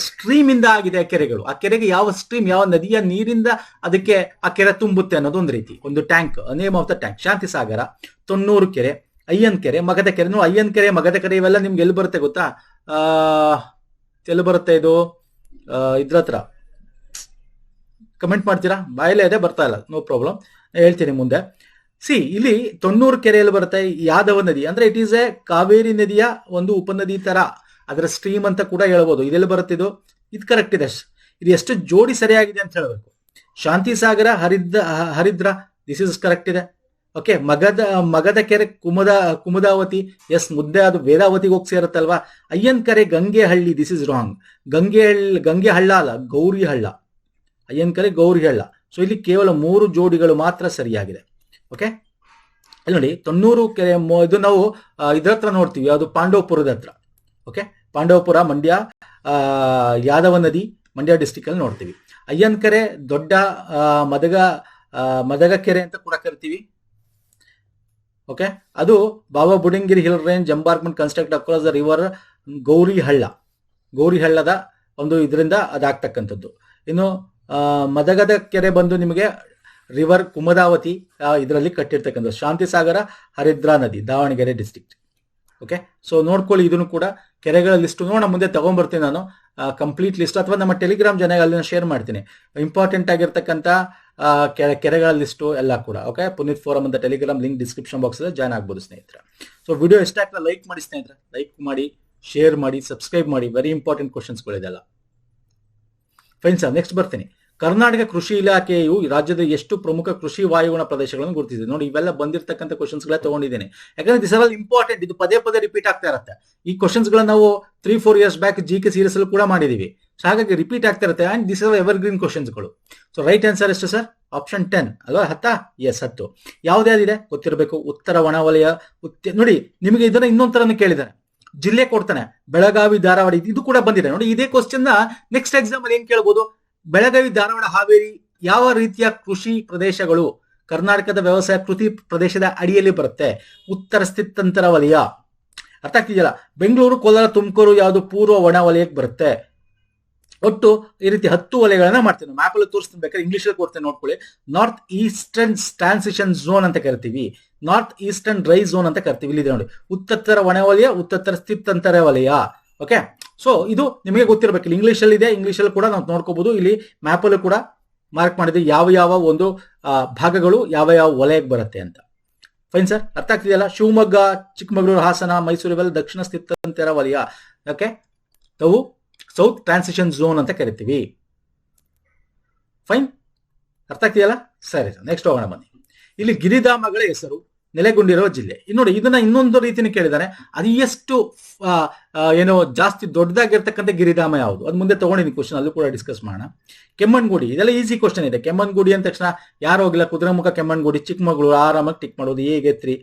ಸ್ಟ್ರೀಮ್ ಇಂದ ಆಗಿದೆ ಆ ಕೆರೆಗಳು, ಆ ಕೆರೆಗೆ ಯಾವ ಸ್ಟ್ರೀಮ್, ಯಾವ ನದಿಯ ನೀರಿಂದ ಅದಕ್ಕೆ ಆ ಕೆರೆ ತುಂಬುತ್ತೆ ಅನ್ನೋದು ಒಂದು ರೀತಿ, ಒಂದು tank. Name of the tank. Shanti Sagara, Tonnur ಕೆರೆ, ಅಯ್ಯನ್ ಕೆರೆ, ಮಗದ ಕೆರೆ. ನೀವು ಅಯ್ಯನ್ ಕೆರೆ, ಮಗದ ಕೆರೆ ಇವೆಲ್ಲ ನಿಮ್ಗೆ ಎಲ್ಲಿ ಬರುತ್ತೆ ಗೊತ್ತಾ? ಎಲ್ಲಿ ಬರುತ್ತೆ ಇದು? ಇದ್ರ ಹತ್ರ ಕಮೆಂಟ್ ಮಾಡ್ತೀರಾ? ಬಾಯಲ್ಲೇ ಇದೆ, ಬರ್ತಾ ಇಲ್ಲ, ನೋ ಪ್ರಾಬ್ಲಮ್, ಹೇಳ್ತೀನಿ ಮುಂದೆ. ಇಲ್ಲಿ ತೊನ್ನೂರು ಕೆರೆಯಲ್ಲಿ ಬರುತ್ತೆ ಯಾದವ ನದಿ. ಅಂದ್ರೆ ಇಟ್ ಈಸ್ ಎ ಕಾವೇರಿ ನದಿಯ ಒಂದು ಉಪನದಿ ತರ, ಅದರ ಸ್ಟ್ರೀಮ್ ಅಂತ ಕೂಡ ಹೇಳ್ಬೋದು. ಇದೆಲ್ಲ ಬರುತ್ತೆ ಇದು ಕರೆಕ್ಟ್ ಇದೆ. ಇದು ಎಷ್ಟು ಜೋಡಿ ಸರಿಯಾಗಿದೆ ಅಂತ ಹೇಳ್ಬೇಕು. ಶಾಂತಿ ಸಾಗರ, ಹರಿದ್ರ, ದಿಸ್ ಇಸ್ ಕರೆಕ್ಟ್ ಇದೆ. ಓಕೆ, ಮಗದ ಕೆರೆ ಕುಮುದಾವತಿ, ಎಸ್ ಮುದ್ದೆ, ಅದು ವೇದಾವತಿಗೆ ಹೋಗಿ ಸೇರುತ್ತಲ್ವಾ. ಅಯ್ಯನ್ ಕೆರೆ ಗಂಗೆ ಹಳ್ಳಿ, ದಿಸ್ ಇಸ್ ರಾಂಗ್. ಗಂಗೆ ಹಳ್ಳ ಅಲ್ಲ, ಗೌರಿ ಹಳ್ಳ. ಅಯ್ಯನ್ ಕೆರೆ ಗೌರಿ ಹಳ್ಳ. ಸೊ ಇಲ್ಲಿ ಕೇವಲ 3 ಜೋಡಿಗಳು ಮಾತ್ರ ಸರಿಯಾಗಿದೆ. ಓಕೆ, ಇಲ್ಲಿ ನೋಡಿ ತೊನ್ನೂರು ಕೆರೆ, ಇದು ನಾವು ಇದ್ರ ಹತ್ರ ನೋಡ್ತೀವಿ, ಅದು ಪಾಂಡವಪುರದ ಹತ್ರ. ಓಕೆ, ಪಾಂಡವಪುರ ಮಂಡ್ಯ, ಯಾದವ ನದಿ ಮಂಡ್ಯ ಡಿಸ್ಟಿಕ್ ಅಲ್ಲಿ ನೋಡ್ತೀವಿ. ಅಯ್ಯನ್ಕೆರೆ ದೊಡ್ಡ ಮದಗ ಕೆರೆ ಅಂತ ಕೂಡ ಕರಿತೀವಿ. ಓಕೆ, ಅದು Baba Budangiri hill range embankment construct across the river Gauri ಹಳ್ಳದ ಒಂದು ಇದರಿಂದ ಅದಾಗ್ತಕ್ಕಂಥದ್ದು. ಇನ್ನು ಮದಗದ ಕೆರೆ ಬಂದು ನಿಮಗೆ ರಿವರ್ ಕುಮದಾವತಿ ಇದರಲ್ಲಿ ಕಟ್ಟಿರ್ತಕ್ಕಂಥದ್ದು. ಶಾಂತಿಸಾಗರ ಹರಿದ್ರಾ ನದಿ ದಾವಣಗೆರೆ ಡಿಸ್ಟ್ರಿಕ್ಟ್. ಓಕೆ, ಸೊ ನೋಡ್ಕೊಳ್ಳಿ, ಇದನ್ನು ಕೂಡ ಕೆರೆಗಳ ಲಿಸ್ಟ್ ನೋಡೋಣ, ಮುಂದೆ ತಗೊಂಡ್ಬರ್ತೀನಿ ನಾನು ಕಂಪ್ಲೀಟ್ ಲಿಸ್ಟ್, ಅಥವಾ ನಮ್ಮ ಟೆಲಿಗ್ರಾಮ್ ಜನ ಅಲ್ಲಿ ಶೇರ್ ಮಾಡ್ತೀನಿ ಇಂಪಾರ್ಟೆಂಟ್ ಆಗಿರ್ತಕ್ಕಂಥ ಕೆರೆಗಳ ಲಿಸ್ಟು ಎಲ್ಲ ಕೂಡ. ಓಕೆ, ಪುನೀತ್ ಫೋರಮ್ ಅಂತ ಟೆಲಿಗ್ರಾಮ್ ಲಿಂಕ್ ಡಿಸ್ಕ್ರಿಪ್ಷನ್ ಬಾಕ್ಸ್ ಅಲ್ಲಿ ಜಾಯ್ನ್ ಆಗ್ಬೋದು ಸ್ನೇಹಿತರೆ. ಸೊ ವಿಡಿಯೋ ಇಷ್ಟ ಆಗ್ತದೆ ಲೈಕ್ ಮಾಡಿ ಸ್ನೇಹಿತರೆ, ಲೈಕ್ ಮಾಡಿ, ಶೇರ್ ಮಾಡಿ, ಸಬ್ಸ್ಕ್ರೈಬ್ ಮಾಡಿ. ವೆರಿ ಇಂಪಾರ್ಟೆಂಟ್ ಕ್ವಶನ್ಸ್ಗಳಿದೆಲ್ಲ. ಫೈನ್ ಸರ್, ನೆಕ್ಸ್ಟ್ ಬರ್ತೀನಿ. ಕರ್ನಾಟಕ ಕೃಷಿ ಇಲಾಖೆಯು ರಾಜ್ಯದ ಎಷ್ಟು ಪ್ರಮುಖ ಕೃಷಿ ವಾಯುಗುಣ ಪ್ರದೇಶಗಳನ್ನು ಗುರುತಿಸಿದೆ? ನೋಡಿ, ಇವೆಲ್ಲ ಬಂದಿರತಕ್ಕಂಥ ಕ್ವಶನ್ಸ್ಗಳ ತಗೊಂಡಿದ್ದೇನೆ, ಯಾಕಂದ್ರೆ ದಿಸ್ ಆರ್ ಆಲ್ ಇಂಪಾರ್ಟೆಂಟ್. ಇದು ಪದೇ ಪದೇ ರಿಪೀಟ್ ಆಗ್ತಾ ಇರುತ್ತೆ. ಈ ಕ್ವಶನ್ಸ್ಗಳನ್ನ ನಾವು 3-4 ಇಯರ್ಸ್ ಬ್ಯಾಕ್ GK ಸೀರೀಸ್ ಅಲ್ಲಿ ಕೂಡ ಮಾಡಿದೀವಿ. ಸೊ ಹಾಗಾಗಿ ರಿಪೀಟ್ ಆಗ್ತಾ ಇರುತ್ತೆ. And this are evergreen ಕ್ವಶನ್ಸ್ಗಳು. ಸೊ ರೈಟ್ ಆನ್ಸರ್ ಎಷ್ಟು ಸರ್? ಆಪ್ಷನ್ 10 ಅಲ್ವಾ? 10. ಯಾವ್ದಾವ್ದಿದೆ ಗೊತ್ತಿರಬೇಕು. ಉತ್ತರ ಒಣವಲಯ. ನೋಡಿ, ನಿಮಗೆ ಇದನ್ನ ಇನ್ನೊಂದ್ ತರನು ಕೇಳಿದಾರೆ, ಜಿಲ್ಲೆ ಕೊಡ್ತಾನೆ, ಬೆಳಗಾವಿ, ಧಾರವಾಡ. ಇದು ಕೂಡ ಬಂದಿದೆ ನೋಡಿ. ಇದೇ ಕ್ವಶನ್ ನ ನೆಕ್ಸ್ಟ್ ಎಕ್ಸಾಮ್ ಅಲ್ಲಿ ಏನ್ ಕೇಳಬಹುದು? ಬೆಳಗಾವಿ, ಧಾರವಾಡ, ಹಾವೇರಿ ಯಾವ ರೀತಿಯ ಕೃಷಿ ಪ್ರದೇಶಗಳು ಕರ್ನಾಟಕದ ವ್ಯವಸಾಯ ಕೃಷಿ ಪ್ರದೇಶದ ಅಡಿಯಲ್ಲಿ ಬರುತ್ತೆ? ಉತ್ತರ ಸ್ಥಿತಂತರ ವಲಯ. ಅರ್ಥ ಆಗ್ತಿದೆಯಲ್ಲ? ಬೆಂಗಳೂರು, ಕೋಲಾರ, ತುಮಕೂರು ಯಾವುದು ಪೂರ್ವ ಒಣ ವಲಯಕ್ಕೆ ಬರುತ್ತೆ. ಒಟ್ಟು ಈ ರೀತಿ 10 ವಲಯಗಳನ್ನ ಮಾಡ್ತೀನಿ. ಮ್ಯಾಪ್ ಅಲ್ಲಿ ತೋರಿಸ್ತೀನಿ, ಬೇಕಾದ್ರೆ ಇಂಗ್ಲಿಷ್ ಅಲ್ಲಿ ಕೊಡ್ತೇನೆ ನೋಡ್ಕೊಳ್ಳಿ. ನಾರ್ತ್ ಈಸ್ಟರ್ನ್ ಟ್ರಾನ್ಸಿಷನ್ ಝೋನ್ ಅಂತ ಕರಿತೀವಿ, ನಾರ್ತ್ ಈಸ್ಟರ್ನ್ ಡ್ರೈ ಝೋನ್ ಅಂತ ಕರಿತೀವಿ. ಇಲ್ಲಿ ನೋಡಿ, ಉತ್ತರ ಒಣ ವಲಯ, ಉತ್ತರ ಸ್ಥಿತಂತರ ವಲಯ. ಓಕೆ, ಸೊ ಇದು ನಿಮಗೆ ಗೊತ್ತಿರಬೇಕು. ಇಲ್ಲಿ ಇಂಗ್ಲಿಷ್ ಅಲ್ಲಿ ಇದೆ, ಇಂಗ್ಲಿಷ್ ಅಲ್ಲಿ ಕೂಡ ನಾವು ನೋಡ್ಕೋಬಹುದು. ಇಲ್ಲಿ ಮ್ಯಾಪ್ ಅಲ್ಲೂ ಕೂಡ ಮಾರ್ಕ್ ಮಾಡಿದ್ವಿ ಯಾವ ಒಂದು ಭಾಗಗಳು ಯಾವ ವಲಯಕ್ಕೆ ಬರುತ್ತೆ ಅಂತ. ಫೈನ್ ಸರ್, ಅರ್ಥ ಆಗ್ತಿದೆಯಲ್ಲ? ಶಿವಮೊಗ್ಗ, ಚಿಕ್ಕಮಗಳೂರು, ಹಾಸನ, ಮೈಸೂರು ಇವೆಲ್ಲ ದಕ್ಷಿಣ ಸ್ಥಿತಂತರ ವಲಯ. ಓಕೆ, ಅವು ಸೌತ್ ಟ್ರಾನ್ಸಿಷನ್ ಝೋನ್ ಅಂತ ಕರಿತೀವಿ. ಫೈನ್, ಅರ್ಥ ಆಗ್ತಿದೆಯಲ್ಲ? ಸರಿ ಸರ್, ನೆಕ್ಸ್ಟ್ ಹೋಗೋಣ ಬನ್ನಿ. ಇಲ್ಲಿ ಗಿರಿಧಾಮಗಳ ಹೆಸರು ನೆಲೆಗೊಂಡಿರೋ ಜಿಲ್ಲೆ. ನೋಡಿ, ಇದನ್ನ ಇನ್ನೊಂದು ರೀತಿನ ಕೇಳಿದಾನೆ. ಅದು ಎಷ್ಟು ಏನೋ ಜಾಸ್ತಿ ದೊಡ್ಡದಾಗಿರ್ತಕ್ಕಂಥ ಗಿರಿಧಾಮ ಯಾವುದು? ಅದು ಮುಂದೆ ತಗೊಂಡಿದ್ದೀನಿ ಕ್ವಶನ್, ಅಲ್ಲೂ ಕೂಡ ಡಿಸ್ಕಸ್ ಮಾಡೋಣ. ಕೆಮ್ಮಣ್ಗುಡಿ, ಇದೆಲ್ಲ ಈಸಿ ಕ್ವಶನ್ ಇದೆ. ಕೆಮ್ಮಣ್ಗುಡಿ ಅಂದ ತಕ್ಷಣ ಯಾರು ಹೋಗಿಲ್ಲ, ಕುದುರೆಮುಖ, ಕೆಮ್ಮಣ್ಗುಡಿ, ಚಿಕ್ಕಮಗಳೂರು, ಆರಾಮಾಗಿ ಟಿಕ್ ಮಾಡೋದು. ಹೇಗೆ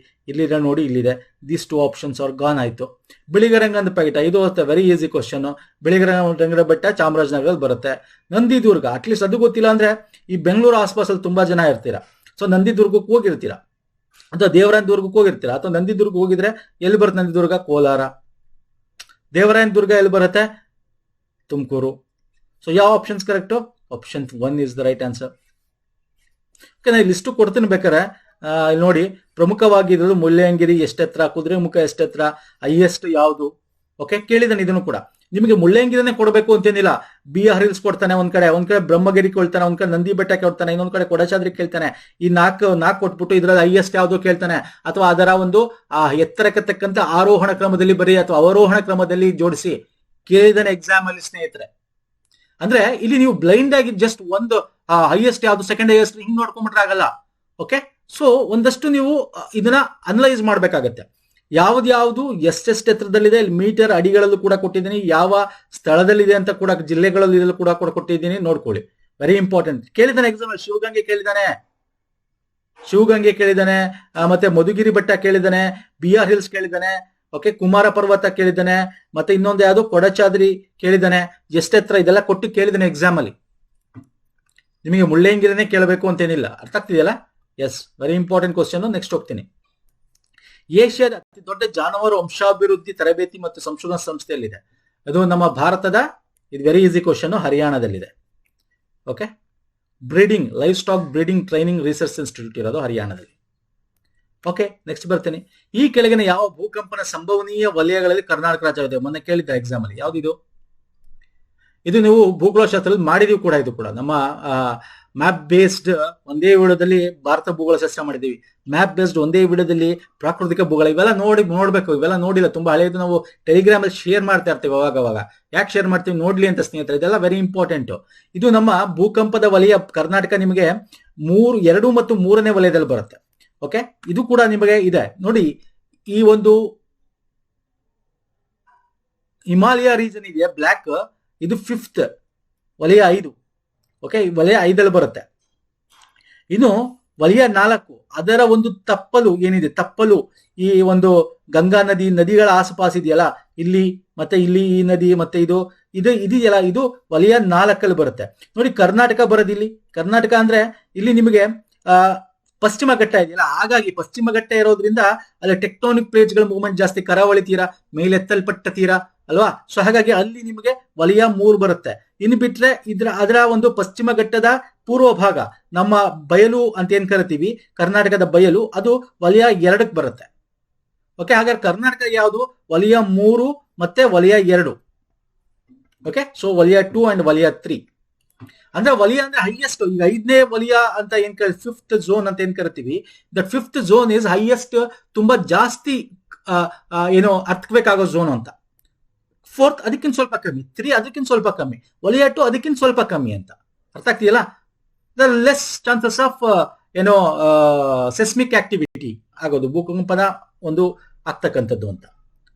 ಇಲ್ಲಿದೆ ನೋಡಿ, ಇಲ್ಲಿದೆ. ದೀಸ್ 2 ಆಪ್ಷನ್ಸ್ ಅವ್ರು ಗಾನ್ ಆಯ್ತು. ಬಿಳಿಗರಂಗದ ಬೆಟ್ಟ, ಇದು ವೆರಿ ಈಸಿ ಕ್ವಶನ್. ಬಿಳಿಗರಂಗದ ಬೆಟ್ಟ ಚಾಮರಾಜನಗರದಲ್ಲಿ ಬರುತ್ತೆ. ನಂದಿದುರ್ಗ, ಅಟ್ಲೀಸ್ಟ್ ಅದು ಗೊತ್ತಿಲ್ಲ ಅಂದ್ರೆ ಈ ಬೆಂಗಳೂರು ಆಸ್ಪಾಸಲ್ಲಿ ತುಂಬಾ ಜನ ಇರ್ತೀರಾ. ಸೊ ನಂದಿದುರ್ಗಕ್ಕೆ ಹೋಗಿರ್ತೀರಾ, ಅಥವಾ ದೇವರಾಯನ ದುರ್ಗಕ್ಕೆ ಹೋಗಿರ್ತೀರಾ, ಅಥವಾ ನಂದಿದುರ್ಗ ಹೋಗಿದ್ರೆ ಎಲ್ಲಿ ಬರುತ್ತೆ? ನಂದಿದುರ್ಗ ಕೋಲಾರ. ದೇವರಾಯನ ದುರ್ಗ ಎಲ್ಲಿ ಬರುತ್ತೆ? ತುಮಕೂರು. ಸೊ ಯಾವ options correct? Option 1 is the right answer. Okay, ನಾನು ಲಿಸ್ಟ್ ಕೊಡ್ತೀನಿ ಬೇಕಾರೆ ನೋಡಿ. ಪ್ರಮುಖವಾಗಿ ಇರೋದು ಮುಳ್ಳಯ್ಯನಗಿರಿ ಎಷ್ಟೆತ್ರ, ಕುದುರೆಮುಖ ಎಷ್ಟೆತ್ರ, ಹೈಯೆಸ್ಟ್ ಯಾವುದು? ಓಕೆ, ಕೇಳಿದಾನೆ ಇದನ್ನು ಕೂಡ. ನಿಮಗೆ ಮುಳ್ಳಯ್ಯನಗಿರಿನೇ ಕೊಡಬೇಕು ಅಂತೇನಿಲ್ಲ. BR ಹಿಲ್ಸ್ ಕೊಡ್ತಾನೆ ಒಂದ್ ಕಡೆ ಬ್ರಹ್ಮಗಿರಿ ಕೊಡ್ತಾನೆ, ಒಂದ್ ಕಡೆ ನಂದಿ ಬೆಟ್ಟ ಕೊಡ್ತಾನೆ, ಇನ್ನೊಂದ್ ಕಡೆ ಕೊಡಚಾದ್ರಿ ಕೇಳ್ತಾನೆ. ಈ ನಾಲ್ಕು ಕೊಟ್ಬಿಟ್ಟು ಇದ್ರಲ್ಲಿ ಹೈಯೆಸ್ಟ್ ಯಾವುದು ಕೇಳ್ತಾನೆ, ಅಥವಾ ಅದರ ಒಂದು ಎತ್ತರಕ್ಕೆ ತಕ್ಕಂತ ಆರೋಹಣ ಕ್ರಮದಲ್ಲಿ ಬರೀ ಅಥವಾ ಅವರೋಹಣ ಕ್ರಮದಲ್ಲಿ ಜೋಡಿಸಿ ಕೇಳಿದಾನೆ ಎಕ್ಸಾಮ್ ಅಲ್ಲಿ ಸ್ನೇಹಿತರೆ. ಅಂದ್ರೆ ಇಲ್ಲಿ ನೀವು ಬ್ಲೈಂಡ್ ಆಗಿ ಜಸ್ಟ್ ಒಂದು ಹೈಯೆಸ್ಟ್ ಯಾವ್ದು, ಸೆಕೆಂಡ್ ಹೈಯೆಸ್ಟ್ ಹಿಂಗ್ ನೋಡ್ಕೊಂಡ್ಬಿಟ್ರೆ ಆಗಲ್ಲ. ಓಕೆ, ಸೊ ಒಂದಷ್ಟು ನೀವು ಇದನ್ನ ಅನಲೈಸ್ ಮಾಡ್ಬೇಕಾಗತ್ತೆ. ಯಾವ್ದು ಎಷ್ಟೆಷ್ಟು ಎತ್ತರದಲ್ಲಿದೆ, ಮೀಟರ್ ಅಡಿಗಳಲ್ಲೂ ಕೂಡ ಕೊಟ್ಟಿದ್ದೀನಿ, ಯಾವ ಸ್ಥಳದಲ್ಲಿದೆ ಅಂತ ಕೂಡ, ಜಿಲ್ಲೆಗಳಲ್ಲಿ ಕೂಡ ಕೊಟ್ಟಿದ್ದೀನಿ, ನೋಡ್ಕೊಳ್ಳಿ. Very important. ಕೇಳಿದಾನೆ ಎಕ್ಸಾಮ್ ಅಲ್ಲಿ. ಶಿವಗಂಗೆ ಕೇಳಿದಾನೆ, ಮತ್ತೆ ಮಧುಗಿರಿ ಬೆಟ್ಟ ಕೇಳಿದಾನೆ, BR ಹಿಲ್ಸ್ ಕೇಳಿದಾನೆ. ಓಕೆ, ಕುಮಾರ ಪರ್ವತ ಕೇಳಿದಾನೆ, ಮತ್ತೆ ಇನ್ನೊಂದು ಯಾವ್ದು ಕೊಡಚಾದ್ರಿ ಕೇಳಿದಾನೆ. ಎಷ್ಟೆತ್ರ ಇದೆಲ್ಲ ಕೊಟ್ಟು ಕೇಳಿದಾನೆ ಎಕ್ಸಾಮ್ ಅಲ್ಲಿ. ನಿಮಗೆ ಮುಳ್ಳಯ್ಯನಗಿರಿನೇ ಕೇಳಬೇಕು ಅಂತೇನಿಲ್ಲ. ಅರ್ಥ ಆಗ್ತಿದೆಯಲ್ಲ? Yes, very important question. Next ಹೋಗ್ತೀನಿ. ಏಷ್ಯಾದ ಅತಿ ದೊಡ್ಡ ಜಾನುವಾರು ವಂಶಾಭಿವೃದ್ಧಿ ತರಬೇತಿ ಮತ್ತು ಸಂಶೋಧನಾ ಸಂಸ್ಥೆಯಲ್ಲಿದೆ. ಅದು ನಮ್ಮ ಭಾರತದ, ಇದು ವೆರಿ ಈಸಿ ಕ್ವಶನ್, ಹರಿಯಾಣದಲ್ಲಿದೆ. Okay, breeding livestock breeding training research institute ಇರೋದು ಹರಿಯಾಣದಲ್ಲಿ. ಓಕೆ, ನೆಕ್ಸ್ಟ್ ಬರ್ತೀನಿ. ಈ ಕೆಳಗಿನ ಯಾವ ಭೂಕಂಪನ ಸಂಭವನೀಯ ವಲಯಗಳಲ್ಲಿ ಕರ್ನಾಟಕ ರಾಜ್ಯ ಇದೆ? ಮೊನ್ನೆ ಕೇಳಿದ್ದ ಎಕ್ಸಾಮ್ ಅಲ್ಲಿ. ಯಾವ್ದಿದು? ಇದು ನೀವು ಭೂಗೋಳಶಾಸ್ತ್ರದಲ್ಲಿ ಮಾಡಿದೀವಿ ಕೂಡ. ಇದು ಕೂಡ ನಮ್ಮ ಮ್ಯಾಪ್ ಬೇಸ್ಡ್ ಒಂದೇ ವಿಡಿಯೋದಲ್ಲಿ ಭಾರತ ಭೂಗೋಳಶಾಸ್ತ್ರ ಮಾಡಿದೀವಿ. ಮ್ಯಾಪ್ ಬೇಸ್ಡ್ ಒಂದೇ ವಿಡಿಯೋದಲ್ಲಿ ಪ್ರಾಕೃತಿಕ ಭೂಗೋಳ. ಇವೆಲ್ಲ ನೋಡ್ಬೇಕು. ಇವೆಲ್ಲ ನೋಡಿಲ್ಲ, ತುಂಬಾ ಹಳೆಯದು. ನಾವು ಟೆಲಿಗ್ರಾಮ್ ಅಲ್ಲಿ ಶೇರ್ ಮಾಡ್ತಾ ಇರ್ತೀವಿ ಅವಾಗ. ಯಾಕೆ ಶೇರ್ ಮಾಡ್ತೀವಿ? ನೋಡ್ಲಿ ಅಂತ ಸ್ನೇಹಿತರೆ. ಇದೆಲ್ಲ ವೆರಿ ಇಂಪಾರ್ಟೆಂಟ್. ಇದು ನಮ್ಮ ಭೂಕಂಪದ ವಲಯ ಕರ್ನಾಟಕ ನಿಮಗೆ 2 ಮತ್ತು 3ನೇ ವಲಯದಲ್ಲಿ ಬರುತ್ತೆ. ಓಕೆ, ಇದು ಕೂಡ ನಿಮಗೆ ಇದೆ ನೋಡಿ. ಈ ಒಂದು ಹಿಮಾಲಯ ರೀಜನ್ ಇದೆಯಾ ಬ್ಲಾಕ್, ಇದು 5th ವಲಯ 5. ಓಕೆ, ವಲಯ 5ಲ್ಲಿ ಬರುತ್ತೆ. ಇನ್ನು ವಲಯ 4 ಅದರ ಒಂದು ತಪ್ಪಲು ಏನಿದೆ, ತಪ್ಪಲು ಈ ಒಂದು ಗಂಗಾ ನದಿಗಳ ಆಸುಪಾಸು ಇದೆಯಲ್ಲ, ಇಲ್ಲಿ ಮತ್ತೆ ಇಲ್ಲಿ ಈ ನದಿ ಮತ್ತೆ ಇದೆಯಲ್ಲ, ಇದು ವಲಯ 4 ಬರುತ್ತೆ. ನೋಡಿ ಕರ್ನಾಟಕ ಬರೋದಿಲ್ಲಿ. ಕರ್ನಾಟಕ ಅಂದ್ರೆ ಇಲ್ಲಿ ನಿಮಗೆ ಪಶ್ಚಿಮ ಘಟ್ಟ ಇದೆಯಲ್ಲ, ಹಾಗಾಗಿ ಪಶ್ಚಿಮ ಘಟ್ಟ ಇರೋದ್ರಿಂದ ಅಲ್ಲಿ ಟೆಕ್ಟೋನಿಕ್ ಪ್ಲೇಟ್ಸ್ ಗಳ ಮೂವ್ಮೆಂಟ್ ಜಾಸ್ತಿ, ಕರಾವಳಿ ತೀರ, ಮೇಲೆತ್ತಲ್ಪಟ್ಟ ತೀರ ಅಲ್ವಾ. ಸೊ ಹಾಗಾಗಿ ಅಲ್ಲಿ ನಿಮಗೆ ವಲಯ 3 ಬರುತ್ತೆ. ಇನ್ನು ಬಿಟ್ರೆ ಅದರ ಒಂದು ಪಶ್ಚಿಮ ಘಟ್ಟದ ಪೂರ್ವ ಭಾಗ, ನಮ್ಮ ಬಯಲು ಅಂತ ಏನ್ ಕರಿತೀವಿ, ಕರ್ನಾಟಕದ ಬಯಲು, ಅದು ವಲಯ 2 ಬರುತ್ತೆ. ಓಕೆ, ಹಾಗಾದ್ರೆ ಕರ್ನಾಟಕ ಯಾವುದು? ವಲಯ 3 ಮತ್ತೆ ವಲಯ 2. ಓಕೆ, ಸೊ ವಲಯ 2 ಅಂಡ್ ವಲಯ 3 ಅಂದ್ರೆ ವಲಯ ಅಂದ್ರೆ ಹೈಯೆಸ್ಟ್. ಈಗ 5ನೇ ವಲಯ ಅಂತ ಏನ್ ಫಿಫ್ತ್ ಝೋನ್ ಅಂತ ಏನ್ ಕರಿತೀವಿ, that fifth zone is highest, ತುಂಬಾ ಜಾಸ್ತಿ ಅರ್ಥಕ್ವೇಕ್ ಝೋನ್ ಅಂತ. 4th ಅದಕ್ಕಿಂತ ಸ್ವಲ್ಪ ಕಮ್ಮಿ, 3 ಅದಕ್ಕಿಂತ ಸ್ವಲ್ಪ ಕಮ್ಮಿ, ವಲಯ 2 ಅದಕ್ಕಿಂತ ಸ್ವಲ್ಪ ಕಮ್ಮಿ ಅಂತ. ಅರ್ಥ ಆಗ್ತಿದೆಯಲ್ಲ? The less chances of seismic activity ಆಗೋದು, ಭೂಕಂಪನ ಒಂದು ಆಗ್ತಕ್ಕಂಥದ್ದು ಅಂತ.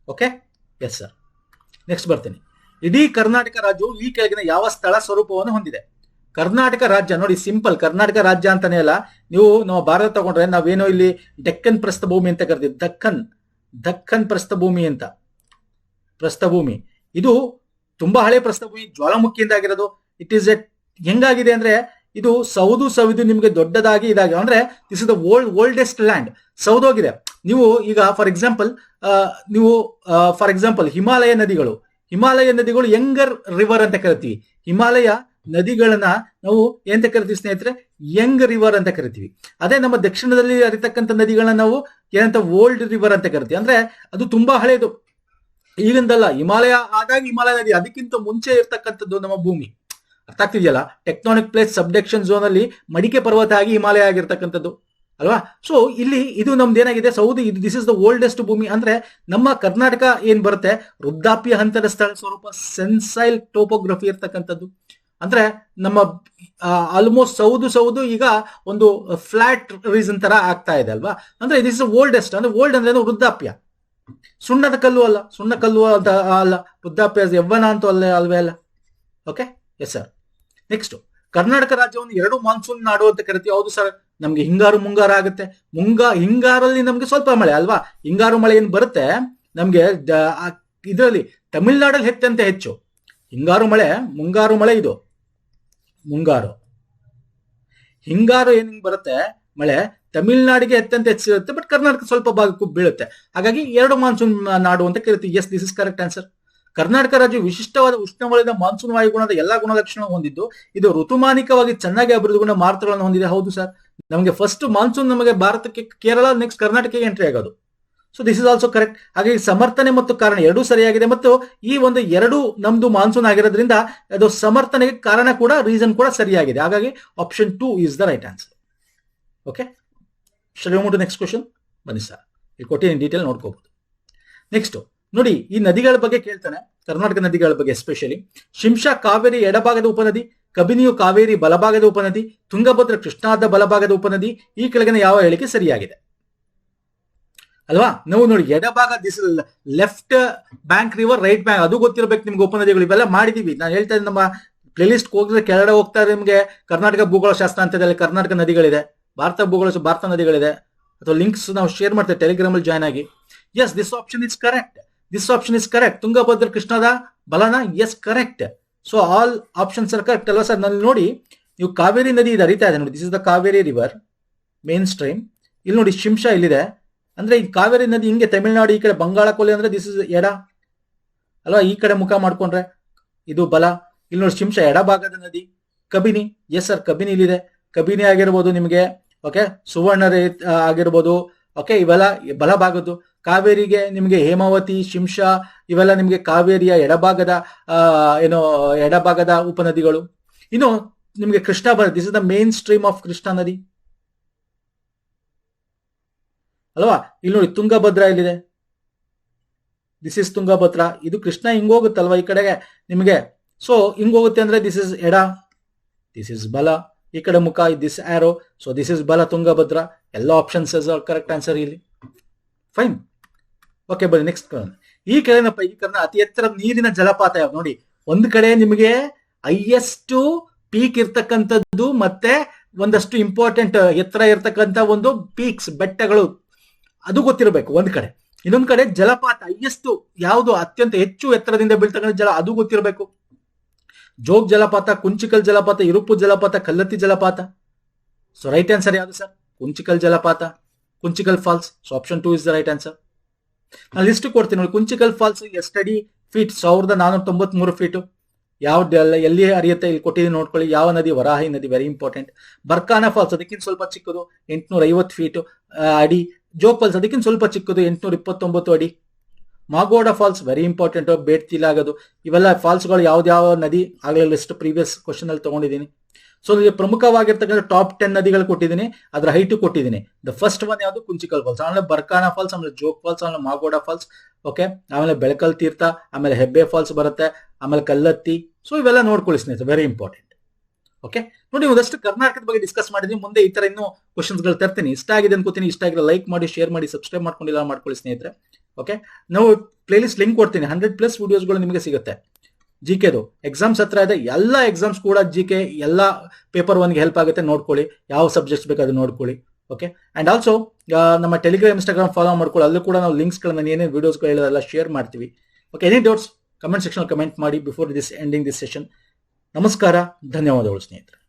Okay, yes sir. ನೆಕ್ಸ್ಟ್ ಬರ್ತೀನಿ. ಇಡೀ ಕರ್ನಾಟಕ ರಾಜ್ಯವು ಈ ಕೆಳಗಿನ ಯಾವ ಸ್ಥಳ ಸ್ವರೂಪವನ್ನು ಹೊಂದಿದೆ? ಕರ್ನಾಟಕ ರಾಜ್ಯ ನೋಡಿ, ಸಿಂಪಲ್ ಕರ್ನಾಟಕ ರಾಜ್ಯ ಅಂತಾನೆ ಅಲ್ಲ. ನೀವು ನಮ್ಮ ಭಾರತ ತಗೊಂಡ್ರೆ ನಾವೇನೋ ಇಲ್ಲಿ ಡೆಕ್ಕನ್ ಪ್ರಸ್ಥಭೂಮಿ ಅಂತ ಕರಿತೀವಿ. ದಕ್ಕನ್ ಪ್ರಸ್ಥಭೂಮಿ ಅಂತ. ಪ್ರಸ್ಥಭೂಮಿ ಇದು ತುಂಬಾ ಹಳೆ ಪ್ರಸ್ಥಭೂಮಿ, ಜ್ವಾಲಾಮುಖಿಯಿಂದ ಆಗಿರೋದು. ಇಟ್ ಈಸ್ ಹೆಂಗಾಗಿದೆ ಅಂದ್ರೆ, ಇದು ಸವಿದು ನಿಮಗೆ ದೊಡ್ಡದಾಗಿ ಇದಾಗಿ, ಅಂದ್ರೆ this is the oldest land. ಸೌದೋಗಿದೆ. ನೀವು ಈಗ ಫಾರ್ ಎಕ್ಸಾಂಪಲ್ ಹಿಮಾಲಯ ನದಿಗಳು ಯಂಗರ್ ರಿವರ್ ಅಂತ ಕರಿತೀವಿ. ಹಿಮಾಲಯ ನದಿಗಳನ್ನ ನಾವು ಎಂತ ಕರಿತೀವಿ ಸ್ನೇಹಿತರೆ? ಯಂಗ್ ರಿವರ್ ಅಂತ ಕರಿತೀವಿ. ಅದೇ ನಮ್ಮ ದಕ್ಷಿಣದಲ್ಲಿ ಹರಿತಕ್ಕಂಥ ನದಿಗಳನ್ನ ನಾವು ಏನಂತ ಓಲ್ಡ್ ರಿವರ್ ಅಂತ ಕರಿತೀವಿ. ಅಂದ್ರೆ ಅದು ತುಂಬಾ ಹಳೆಯದು, ಈಗಿಂದಲ್ಲ. ಹಿಮಾಲಯ ಆದಾಗ ಹಿಮಾಲಯ ನದಿ, ಅದಕ್ಕಿಂತ ಮುಂಚೆ ಇರ್ತಕ್ಕಂಥದ್ದು ನಮ್ಮ ಭೂಮಿ. ಅರ್ಥ ಆಗ್ತಿದೆಯಲ್ಲ? ಟೆಕ್ಟಾನಿಕ್ ಪ್ಲೇಟ್ ಸಬ್ಡಕ್ಷನ್ ಝೋನ್ ಅಲ್ಲಿ ಮಡಿಕೆ ಪರ್ವತ ಆಗಿ ಹಿಮಾಲಯ ಆಗಿರ್ತಕ್ಕಂಥದ್ದು ಅಲ್ವಾ. ಸೊ ಇಲ್ಲಿ ಇದು ನಮ್ದು ಏನಾಗಿದೆ, Saudi, this is the oldest ಭೂಮಿ. ಅಂದ್ರೆ ನಮ್ಮ ಕರ್ನಾಟಕ ಏನ್ ಬರುತ್ತೆ, ವೃದ್ಧಾಪ್ಯ ಹಂತದ ಸ್ಥಳ ಸ್ವರೂಪ, ಸೆನ್ಸೈಲ್ ಟೋಪೋಗ್ರಫಿ ಇರ್ತಕ್ಕಂಥದ್ದು. ಅಂದ್ರೆ ನಮ್ಮ ಆಲ್ಮೋಸ್ಟ್ ಸೌದು ಈಗ ಒಂದು ಫ್ಲಾಟ್ ರೀಸನ್ ತರ ಆಗ್ತಾ ಇದೆ ಅಲ್ವಾ. ಅಂದ್ರೆ ದಿಸ್ ಇಸ್ ಓಲ್ಡೆಸ್ಟ್. ಅಂದ್ರೆ ಓಲ್ಡ್ ಅಂದ್ರೆ ವೃದ್ಧಾಪ್ಯ, ಸುಣ್ಣ ಕಲ್ಲು ಅಂತ ಅಲ್ಲ, ವೃದ್ಧಾಪ್ಯ ಯವ್ವನ ಅಂತೂ ಅಲ್ವೇ ಅಲ್ಲ. Okay, yes sir. Next, Karnataka ರಾಜ್ಯವನ್ನು 2 ಮಾನ್ಸೂನ್ ನಾಡು ಅಂತ ಕರಿತೀವಿ. ಹೌದು ಸರ್. ನಮ್ಗೆ ಹಿಂಗಾರು ಮುಂಗಾರು ಆಗುತ್ತೆ. ಹಿಂಗಾರಲ್ಲಿ ನಮ್ಗೆ ಸ್ವಲ್ಪ ಮಳೆ ಅಲ್ವಾ. ಹಿಂಗಾರು ಮಳೆ ಏನ್ ಬರುತ್ತೆ ನಮ್ಗೆ ಇದರಲ್ಲಿ ತಮಿಳ್ನಾಡಲ್ಲಿ ಹೆಚ್ಚು ಹಿಂಗಾರು ಮಳೆ. ಮುಂಗಾರು ಮಳೆ ಇದು ಮುಂಗಾರು. ಹಿಂಗಾರು ಏನ್ ಬರುತ್ತೆ ಮಳೆ ತಮಿಳ್ನಾಡಿಗೆ ಹೆಚ್ಚಿರುತ್ತೆ, ಬಟ್ ಕರ್ನಾಟಕ ಸ್ವಲ್ಪ ಭಾಗಕ್ಕೂ ಬೀಳುತ್ತೆ. ಹಾಗಾಗಿ 2 ಮಾನ್ಸೂನ್ ನಾಡು ಅಂತ ಕರಿತೀವಿ. Yes, this is correct answer. Karnataka ರಾಜ್ಯ ವಿಶಿಷ್ಟವಾದ ಉಷ್ಣವಲಯದ ಮಾನ್ಸೂನ್ ವಾಯುಗುಣದ ಎಲ್ಲಾ ಗುಣಲಕ್ಷಣ ಹೊಂದಿದ್ದು, ಇದು ಋತುಮಾನಿಕವಾಗಿ ಚೆನ್ನಾಗಿ ಅಭಿವೃದ್ಧಿಗೊಂಡ ಮಾರುತಗಳನ್ನು ಹೊಂದಿದೆ. ಹೌದು ಸರ್. ನಮಗೆ ಫಸ್ಟ್ ಮಾನ್ಸೂನ್ ನಮಗೆ ಭಾರತಕ್ಕೆ ಕೇರಳ, ನೆಕ್ಸ್ಟ್ ಕರ್ನಾಟಕಕ್ಕೆ ಎಂಟ್ರಿ ಆಗೋದು. So this is also correct. ಹಾಗಾಗಿ ಸಮರ್ಥನೆ ಮತ್ತು ಕಾರಣ ಎರಡೂ ಸರಿಯಾಗಿದೆ. ಮತ್ತು ಈ ಒಂದು 2 ನಮ್ದು ಮಾನ್ಸೂನ್ ಆಗಿರೋದ್ರಿಂದ ಅದು ಸಮರ್ಥನೆಗೆ ಕಾರಣ ಕೂಡ, ರೀಸನ್ ಕೂಡ ಸರಿಯಾಗಿದೆ. ಹಾಗಾಗಿ option 2 is the right answer. Okay, next question ಬನ್ನಿ ಸರ್. ಇಲ್ಲಿ ಕೊಟ್ಟಿದ್ದೀನಿ, ಡೀಟೇಲ್ ನೋಡ್ಕೋಬಹುದು. ನೆಕ್ಸ್ಟ್ ನೋಡಿ, ಈ ನದಿಗಳ ಬಗ್ಗೆ ಕೇಳ್ತಾನೆ, ಕರ್ನಾಟಕ ನದಿಗಳ ಬಗ್ಗೆ ಎಸ್ಪೆಷಲಿ. ಶಿಂಷಾ ಕಾವೇರಿ ಎಡಭಾಗದ ಉಪನದಿ, ಕಬಿನಿಯು ಕಾವೇರಿ ಬಲಭಾಗದ ಉಪನದಿ, ತುಂಗಭದ್ರ ಕೃಷ್ಣಾದ ಬಲಭಾಗದ ಉಪನದಿ. ಈ ಕೆಳಗಿನ ಯಾವ ಹೇಳಿಕೆ ಸರಿಯಾಗಿದೆ ಅಲ್ವಾ? ನಾವು ನೋಡಿ, ಎಡಭಾಗ this left bank river, right bank, ಅದು ಗೊತ್ತಿರಬೇಕು ನಿಮ್ಗೆ. ಉಪನದಿಗಳು ಇವೆಲ್ಲ ಮಾಡಿದೀವಿ. ನಾನು ಹೇಳ್ತಾ ಇದ್ದೀನಿ, ನಮ್ಮ ಪ್ಲೇಲಿಸ್ಟ್ ಹೋಗಿದ್ರೆ ಕೆಳಗಡೆ ಹೋಗ್ತಾ ಇದ್ರೆ ನಿಮಗೆ ಕರ್ನಾಟಕ ಭೂಗೋಳ ಶಾಸ್ತ್ರ ಅಂತ ಇದೆ, ಕರ್ನಾಟಕ ನದಿಗಳಿದೆ, ಭಾರತ ನದಿಗಳಿದೆ, ಅಥವಾ ಲಿಂಕ್ಸ್ ನಾವು ಶೇರ್ ಮಾಡ್ತೇವೆ, ಟೆಲಿಗ್ರಾಮ್ ಅಲ್ಲಿ ಜಾಯ್ನ್ ಆಗಿ. Yes, this option is correct. Tungabhadra ಕೃಷ್ಣದ ಬಲನ, yes correct. So all options are correct ಅಲ್ವಾ ಸರ್? ನಲ್ಲಿ ನೋಡಿ, ನೀವು ಕಾವೇರಿ ನದಿ ಇದು ಹರಿತಾ ಇದೆ ನೋಡಿ, this is the Kaveri river main stream. ಇಲ್ಲಿ ನೋಡಿ ಶಿಂಷಾ ಇಲ್ಲಿದೆ. ಅಂದ್ರೆ ಈ ಕಾವೇರಿ ನದಿ ಹಿಂಗೆ ತಮಿಳುನಾಡು, ಈ ಕಡೆ ಬಂಗಾಳ ಕೊಲ್ಲಿ, ಅಂದ್ರೆ ದಿಸ್ ಇಸ್ ಎಡ ಅಲ್ವಾ. ಈ ಕಡೆ ಮುಖ ಮಾಡ್ಕೊಂಡ್ರೆ ಇದು ಬಲ. ಇಲ್ಲಿ ನೋಡಿ ಶಿಂಷಾ ಎಡಭಾಗದ ನದಿ. ಕಬಿನಿ, ಎಸ್ ಸರ್, ಕಬಿನಿ ಇಲ್ಲಿದೆ. ಕಬಿನಿ ಆಗಿರ್ಬೋದು ನಿಮಗೆ, ಓಕೆ, ಸುವರ್ಣ ಆಗಿರ್ಬೋದು, ಓಕೆ, ಇವೆಲ್ಲ ಬಲಭಾಗದ್ದು. ಕಾವೇರಿಗೆ ನಿಮಗೆ ಹೇಮಾವತಿ, ಶಿಂಷಾ ಇವೆಲ್ಲ ನಿಮಗೆ ಕಾವೇರಿಯ ಎಡಭಾಗದ ಉಪನದಿಗಳು. ಇನ್ನು ನಿಮಗೆ Krishna this is the main stream of Krishna ನದಿ ಅಲ್ವಾ. ಇಲ್ಲಿ ನೋಡಿ ತುಂಗಭದ್ರಾ ಇಲ್ಲಿದೆ, ದಿಸ್ ಇಸ್ ತುಂಗಭದ್ರಾ. ಇದು ಕೃಷ್ಣ ಹಿಂಗೋಗುತ್ತಲ್ವಾ ಈ ಕಡೆಗೆ ನಿಮಗೆ. ಸೊ ಹಿಂಗೋಗುತ್ತೆ ಅಂದ್ರೆ ದಿಸ್ ಇಸ್ ಎಡ, ದಿಸ್ ಇಸ್ ಬಲ. ಈ ಕಡೆ ಮುಖ, this arrow. So this is ಬಲ ತುಂಗಭದ್ರಾ. ಎಲ್ಲ ಆಪ್ಷನ್ಸ್ ಕರೆಕ್ಟ್ ಆನ್ಸರ್ ಇಲ್ಲಿ. ಫೈನ್. ಓಕೆ, ಬನ್ನಿ ನೆಕ್ಸ್ಟ್. ಈ ಕೆಳಗಿನ ಪೈಕಿ ಅತಿ ಎತ್ತರದ ನೀರಿನ ಜಲಪಾತ ಯಾವ್ದು? ನೋಡಿ, ಒಂದು ಕಡೆ ನಿಮಗೆ ಹೈಯೆಸ್ಟ್ ಪೀಕ್ ಇರ್ತಕ್ಕಂಥದ್ದು ಮತ್ತೆ ಒಂದಷ್ಟು ಇಂಪಾರ್ಟೆಂಟ್ ಎತ್ತರ ಇರ್ತಕ್ಕಂಥ ಒಂದು ಪೀಕ್ಸ್ ಬೆಟ್ಟಗಳು ಅದು ಗೊತ್ತಿರಬೇಕು ಒಂದ್ ಕಡೆ. ಇನ್ನೊಂದ್ ಕಡೆ ಜಲಪಾತ ಹೈಯೆಸ್ಟ್ ಯಾವುದು ಅತ್ಯಂತ ಹೆಚ್ಚು ಎತ್ತರದಿಂದ ಬೀಳ್ತಕ್ಕಂಥ ಜಲ ಅದು ಗೊತ್ತಿರಬೇಕು. ಜೋಗ್ ಜಲಪಾತ, ಕುಂಚಿಕಲ್ ಜಲಪಾತ, ಇರುಪು ಜಲಪಾತ, ಕಲ್ಲತ್ತಿ ಜಲಪಾತ. ಸೊ ರೈಟ್ ಆನ್ಸರ್ ಯಾವುದು ಸರ್? ಕುಂಚಿಕಲ್ ಜಲಪಾತ, Kunchikal falls. So option 2 is the right answer. ನಾನು ಲಿಸ್ಟ್ ಕೊಡ್ತೀನಿ ನೋಡಿ. ಕುಂಚಿಕಲ್ ಫಾಲ್ಸ್ ಎಷ್ಟಡಿ ಫೀಟ್? 1493 ಫೀಟ್. ಎಲ್ಲಿ ಹರಿಯುತ್ತೆ ಇಲ್ಲಿ ಕೊಟ್ಟಿದ್ದೀನಿ ನೋಡ್ಕೊಳ್ಳಿ. ಯಾವ ನದಿ? ವರಾಹಿ ನದಿ, ವೆರಿ ಇಂಪಾರ್ಟೆಂಟ್. ಬರ್ಕಾನ ಫಾಲ್ಸ್ ಅದಕ್ಕಿಂತ ಸ್ವಲ್ಪ ಚಿಕ್ಕದು, 850 ಫೀಟ್ ಅಡಿ. ಜೋಗ್ ಫಾಲ್ಸ್ ಅದಕ್ಕಿಂತ ಸ್ವಲ್ಪ ಚಿಕ್ಕದು, 829 ಅಡಿ. ಮಾಗೋಡ ಫಾಲ್ಸ್ ವೆರಿ ಇಂಪಾರ್ಟೆಂಟ್, ಬೇಡ್ತಿಲ್ಲ ಆಗೋದು. ಇವೆಲ್ಲ ಫಾಲ್ಸ್ಗಳು ಯಾವ್ದಾವ ನದಿ ಆಗಲೇ ಲಿಸ್ಟ್ ಪ್ರೀವಿಯಸ್ ಕ್ವಶನ್ ಅಲ್ಲಿ ತಗೊಂಡಿದ್ದೀನಿ. ಸೊ ಇಲ್ಲಿ ಪ್ರಮುಖವಾಗಿರ್ತಕ್ಕಂಥ ಟಾಪ್ 10 ನದಿಗಳು ಕೊಟ್ಟಿದ್ದೀನಿ, ಅದರ ಹೈಟ್ ಕೊಟ್ಟಿದ್ದೀನಿ. ದ ಫಸ್ಟ್ ಒನ್ ಯಾವುದು? ಕುಂಚಿಕಲ್ ಫಾಲ್ಸ್, ಆಮೇಲೆ ಬರ್ಕಾನ ಫಾಲ್ಸ್, ಆಮೇಲೆ ಜೋಗ್ ಫಾಲ್ಸ್, ಆಮೇಲೆ ಮಾಗೋಡ ಫಾಲ್ಸ್, ಓಕೆ, ಆಮೇಲೆ ಬೆಳಕಲ್ ತೀರ್ಥ, ಆಮೇಲೆ ಹೆಬ್ಬೆ ಫಾಲ್ಸ್ ಬರುತ್ತೆ, ಆಮೇಲೆ ಕಲ್ಲತ್ತಿ. ಸೊ ಇವೆಲ್ಲ ನೋಡ್ಕೊಳ್ಳಿ ಸ್ನೇಹಿತರೆ, ವೆರಿ ಇಂಪಾರ್ಟೆಂಟ್. ಓಕೆ ನೋಡಿ, ಒಂದಷ್ಟು ಕರ್ನಾಟಕದ ಬಗ್ಗೆ ಡಿಸ್ಕಸ್ ಮಾಡಿದ್ವಿ. ಮುಂದೆ ಈ ತರ ಇನ್ನೂ ಕ್ವಶನ್ಸ್ ಗಳು ತರ್ತೀನಿ. ಇಷ್ಟ ಆಗಿದೆ ಅನ್ಕೋತೀನಿ. ಇಷ್ಟ ಆಗಿರೋ ಲೈಕ್ ಮಾಡಿ, ಶೇರ್ ಮಾಡಿ, ಸಬ್ಸ್ಕ್ರೈಬ್ ಮಾಡ್ಕೊಂಡಿಲ್ಲ ಮಾಡ್ಕೊಳ್ಳಿ ಸ್ನೇಹಿತರೆ. ಓಕೆ, ನಾವು ಪ್ಲೇಲಿಸ್ಟ್ ಲಿಂಕ್ ಕೊಡ್ತೀನಿ. 100+ ವಿಡಿಯೋಸ್ಗಳು ನಿಮಗೆ ಸಿಗುತ್ತೆ. ಜಿಕೆದು ಎಕ್ಸಾಮ್ಸ್ ಹತ್ರ ಇದೆ. ಎಲ್ಲ ಎಕ್ಸಾಮ್ಸ್ ಕೂಡ ಜಿಕೆ ಎಲ್ಲ ಪೇಪರ್ 1ಗೆ ಹೆಲ್ಪ್ ಆಗುತ್ತೆ. ನೋಡ್ಕೊಳ್ಳಿ, ಯಾವ ಸಬ್ಜೆಕ್ಟ್ಸ್ ಬೇಕು ಅದು ನೋಡ್ಕೊಳ್ಳಿ. ಓಕೆ, ಅಂಡ್ ಆಲ್ಸೋ ನಮ್ಮ ಟೆಲಿಗ್ರಾಮ್, ಇನ್ಸ್ಟಾಗ್ರಾಮ್ ಫಾಲೋ ಮಾಡ್ಕೊಳ್ಳಿ. ಅಲ್ಲೂ ಕೂಡ ನಾವು ಲಿಂಕ್ಸ್ಗಳನ್ನ ಏನೇನು ವಿಡಿಯೋಸ್ಗಳು ಹೇಳೋದೆಲ್ಲ ಶೇರ್ ಮಾಡ್ತೀವಿ. Okay, any doubts comment section comment ಮಾಡಿ before this ending this session. ನಮಸ್ಕಾರ, ಧನ್ಯವಾದಗಳು ಸ್ನೇಹಿತರೆ.